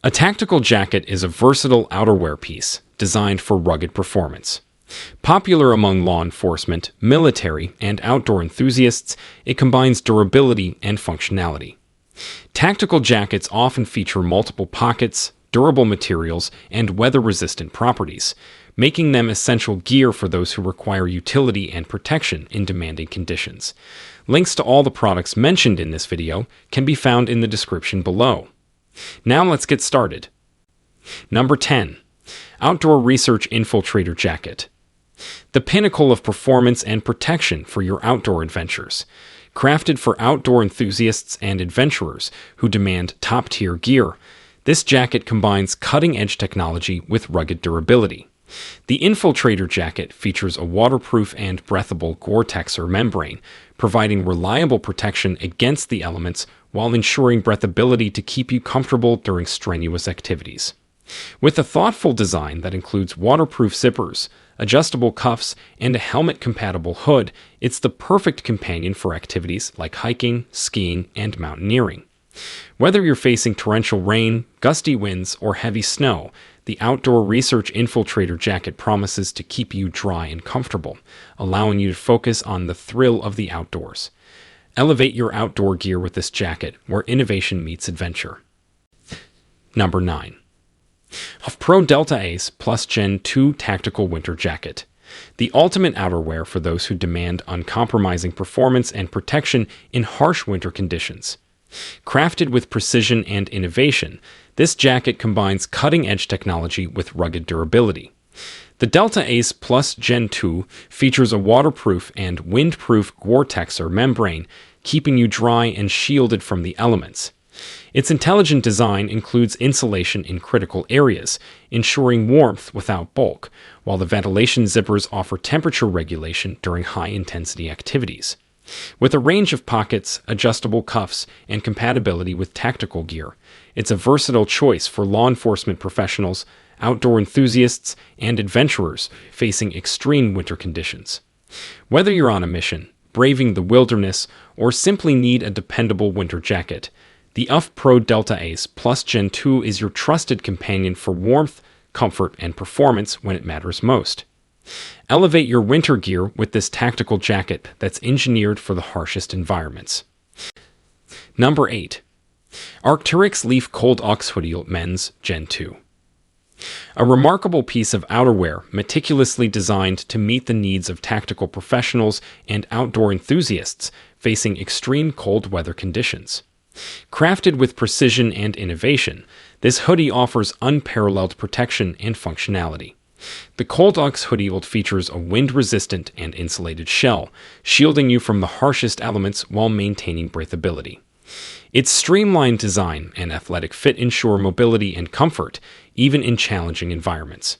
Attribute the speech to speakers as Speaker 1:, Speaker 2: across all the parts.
Speaker 1: A tactical jacket is a versatile outerwear piece designed for rugged performance. Popular among law enforcement, military, and outdoor enthusiasts, it combines durability and functionality. Tactical jackets often feature multiple pockets, durable materials, and weather-resistant properties, making them essential gear for those who require utility and protection in demanding conditions. Links to all the products mentioned in this video can be found in the description below. Now let's get started. Number 10. Outdoor Research Infiltrator Jacket. The pinnacle of performance and protection for your outdoor adventures. Crafted for outdoor enthusiasts and adventurers who demand top-tier gear, this jacket combines cutting-edge technology with rugged durability. The Infiltrator jacket features a waterproof and breathable Vertx membrane, providing reliable protection against the elements while ensuring breathability to keep you comfortable during strenuous activities. With a thoughtful design that includes waterproof zippers, adjustable cuffs, and a helmet-compatible hood, it's the perfect companion for activities like hiking, skiing, and mountaineering. Whether you're facing torrential rain, gusty winds, or heavy snow, the Outdoor Research Infiltrator jacket promises to keep you dry and comfortable, allowing you to focus on the thrill of the outdoors. Elevate your outdoor gear with this jacket, where innovation meets adventure. Number 9. Pro Delta Ace Plus Gen 2 Tactical Winter Jacket. The ultimate outerwear for those who demand uncompromising performance and protection in harsh winter conditions. Crafted with precision and innovation, this jacket combines cutting-edge technology with rugged durability. The Delta Ace Plus Gen 2 features a waterproof and windproof Vertx membrane, keeping you dry and shielded from the elements. Its intelligent design includes insulation in critical areas, ensuring warmth without bulk, while the ventilation zippers offer temperature regulation during high-intensity activities. With a range of pockets, adjustable cuffs, and compatibility with tactical gear, it's a versatile choice for law enforcement professionals, outdoor enthusiasts, and adventurers facing extreme winter conditions. Whether you're on a mission, braving the wilderness, or simply need a dependable winter jacket, the Pro Delta Ace Plus Gen 2 is your trusted companion for warmth, comfort, and performance when it matters most. Elevate your winter gear with this tactical jacket that's engineered for the harshest environments. Number 8. Arc'teryx Leaf Cold Ox Hoodie Men's Gen 2. A remarkable piece of outerwear meticulously designed to meet the needs of tactical professionals and outdoor enthusiasts facing extreme cold weather conditions. Crafted with precision and innovation, this hoodie offers unparalleled protection and functionality. The Cold Ox hoodie features a wind-resistant and insulated shell, shielding you from the harshest elements while maintaining breathability. Its streamlined design and athletic fit ensure mobility and comfort, even in challenging environments.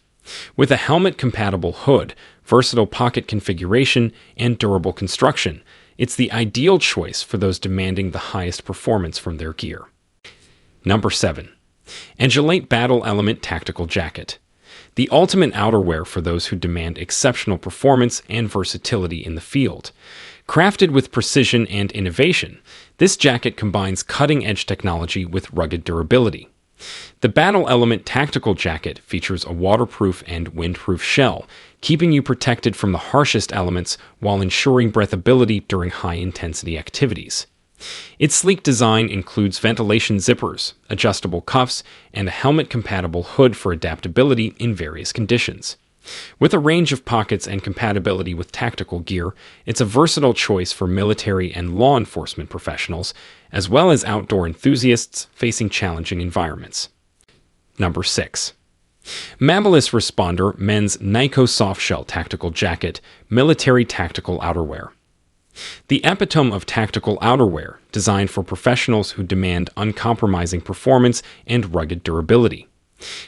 Speaker 1: With a helmet-compatible hood, versatile pocket configuration, and durable construction, it's the ideal choice for those demanding the highest performance from their gear. Number 7. Agilite Battle Element Tactical Jacket. The ultimate outerwear for those who demand exceptional performance and versatility in the field. Crafted with precision and innovation, this jacket combines cutting-edge technology with rugged durability. The Battle Element Tactical Jacket features a waterproof and windproof shell, keeping you protected from the harshest elements while ensuring breathability during high-intensity activities. Its sleek design includes ventilation zippers, adjustable cuffs, and a helmet-compatible hood for adaptability in various conditions. With a range of pockets and compatibility with tactical gear, it's a versatile choice for military and law enforcement professionals, as well as outdoor enthusiasts facing challenging environments. Number 6. Amabilis Responder Men's nyco-softshell Tactical Jacket Military Tactical Outerwear. The epitome of tactical outerwear, designed for professionals who demand uncompromising performance and rugged durability.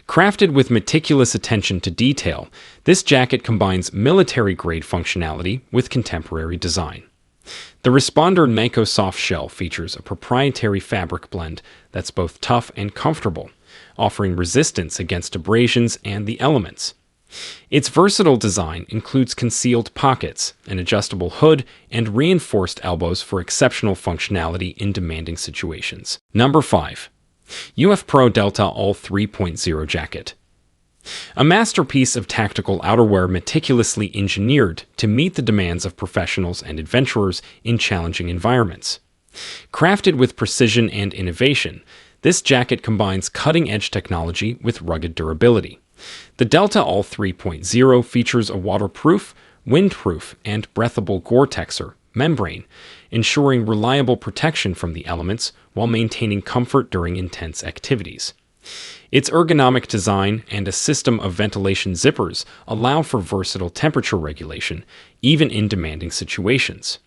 Speaker 1: Crafted with meticulous attention to detail, this jacket combines military-grade functionality with contemporary design. The Responder nyco-softshell features a proprietary fabric blend that's both tough and comfortable, offering resistance against abrasions and the elements. Its versatile design includes concealed pockets, an adjustable hood, and reinforced elbows for exceptional functionality in demanding situations. Number 5. UF Pro Delta All 3.0 Jacket. A masterpiece of tactical outerwear meticulously engineered to meet the demands of professionals and adventurers in challenging environments. Crafted with precision and innovation, this jacket combines cutting-edge technology with rugged durability. The Delta All 3.0 features a waterproof, windproof, and breathable Gore-Texer membrane, ensuring reliable protection from the elements while maintaining comfort during intense activities. Its ergonomic design and a system of ventilation zippers allow for versatile temperature regulation, even in demanding situations.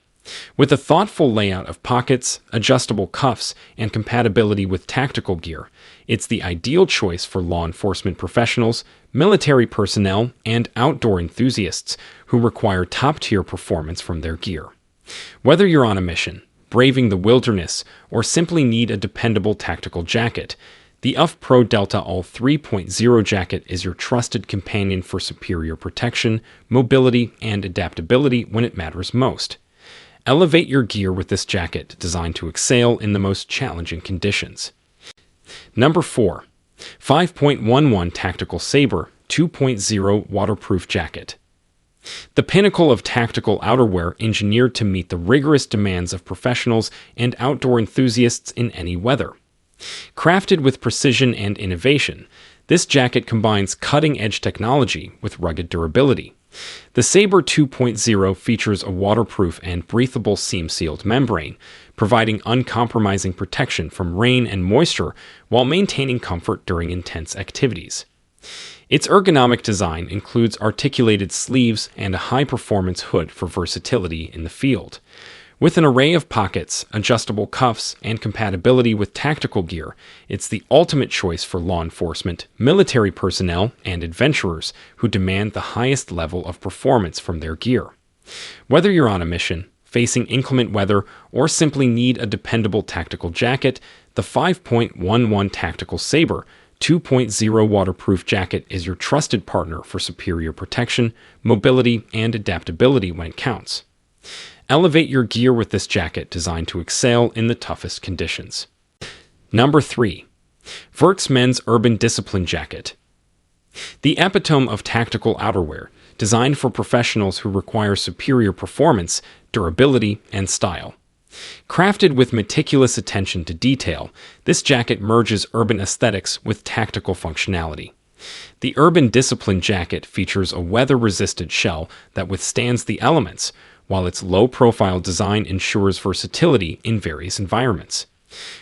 Speaker 1: With a thoughtful layout of pockets, adjustable cuffs, and compatibility with tactical gear, it's the ideal choice for law enforcement professionals, military personnel, and outdoor enthusiasts who require top-tier performance from their gear. Whether you're on a mission, braving the wilderness, or simply need a dependable tactical jacket, the UF Pro Delta All 3.0 jacket is your trusted companion for superior protection, mobility, and adaptability when it matters most. Elevate your gear with this jacket designed to excel in the most challenging conditions. Number 4. 5.11 Tactical Sabre 2.0 Waterproof Jacket. The pinnacle of tactical outerwear engineered to meet the rigorous demands of professionals and outdoor enthusiasts in any weather. Crafted with precision and innovation, this jacket combines cutting-edge technology with rugged durability. The Sabre 2.0 features a waterproof and breathable seam-sealed membrane, providing uncompromising protection from rain and moisture while maintaining comfort during intense activities. Its ergonomic design includes articulated sleeves and a high-performance hood for versatility in the field. With an array of pockets, adjustable cuffs, and compatibility with tactical gear, it's the ultimate choice for law enforcement, military personnel, and adventurers who demand the highest level of performance from their gear. Whether you're on a mission, facing inclement weather, or simply need a dependable tactical jacket, the 5.11 Tactical Sabre 2.0 waterproof jacket is your trusted partner for superior protection, mobility, and adaptability when it counts. Elevate your gear with this jacket designed to excel in the toughest conditions. Number 3. Vertx Men's Urban Discipline Jacket. The epitome of tactical outerwear, designed for professionals who require superior performance, durability, and style. Crafted with meticulous attention to detail, this jacket merges urban aesthetics with tactical functionality. The Urban Discipline Jacket features a weather-resistant shell that withstands the elements, while its low-profile design ensures versatility in various environments.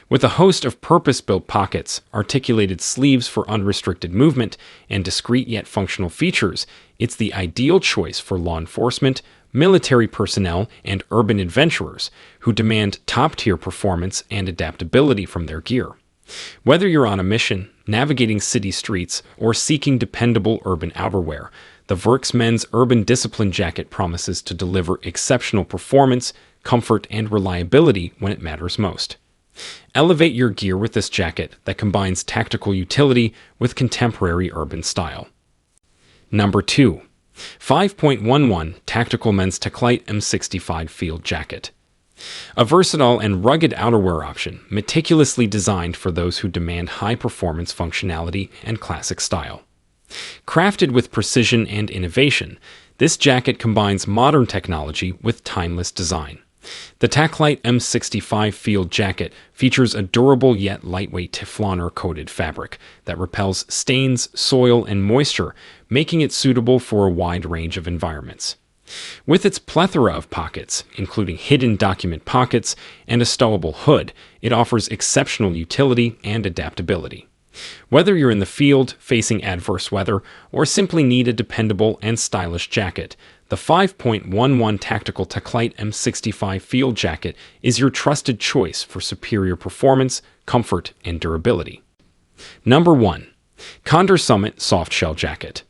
Speaker 1: With a host of purpose-built pockets, articulated sleeves for unrestricted movement, and discreet yet functional features, it's the ideal choice for law enforcement, military personnel, and urban adventurers who demand top-tier performance and adaptability from their gear. Whether you're on a mission, navigating city streets, or seeking dependable urban outerwear, the Vertx Men's Urban Discipline Jacket promises to deliver exceptional performance, comfort, and reliability when it matters most. Elevate your gear with this jacket that combines tactical utility with contemporary urban style. Number 2. 5.11 Tactical Men's Taclite M65 Field Jacket. A versatile and rugged outerwear option, meticulously designed for those who demand high-performance functionality and classic style. Crafted with precision and innovation, this jacket combines modern technology with timeless design. The Taclite M65 Field Jacket features a durable yet lightweight Teflon-coated fabric that repels stains, soil, and moisture, making it suitable for a wide range of environments. With its plethora of pockets, including hidden document pockets and a stowable hood, it offers exceptional utility and adaptability. Whether you're in the field, facing adverse weather, or simply need a dependable and stylish jacket, the 5.11 Tactical Taclite M65 Field Jacket is your trusted choice for superior performance, comfort, and durability. Number 1. Condor Softshell Jacket.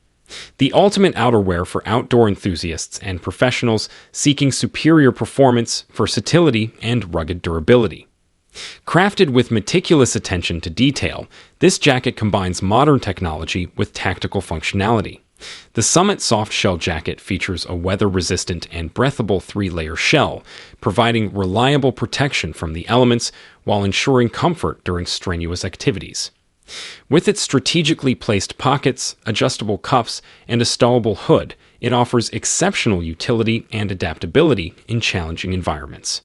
Speaker 1: The ultimate outerwear for outdoor enthusiasts and professionals seeking superior performance, versatility, and rugged durability. Crafted with meticulous attention to detail, this jacket combines modern technology with tactical functionality. The Summit softshell jacket features a weather-resistant and breathable 3-layer shell, providing reliable protection from the elements while ensuring comfort during strenuous activities. With its strategically placed pockets, adjustable cuffs, and a stowable hood, it offers exceptional utility and adaptability in challenging environments.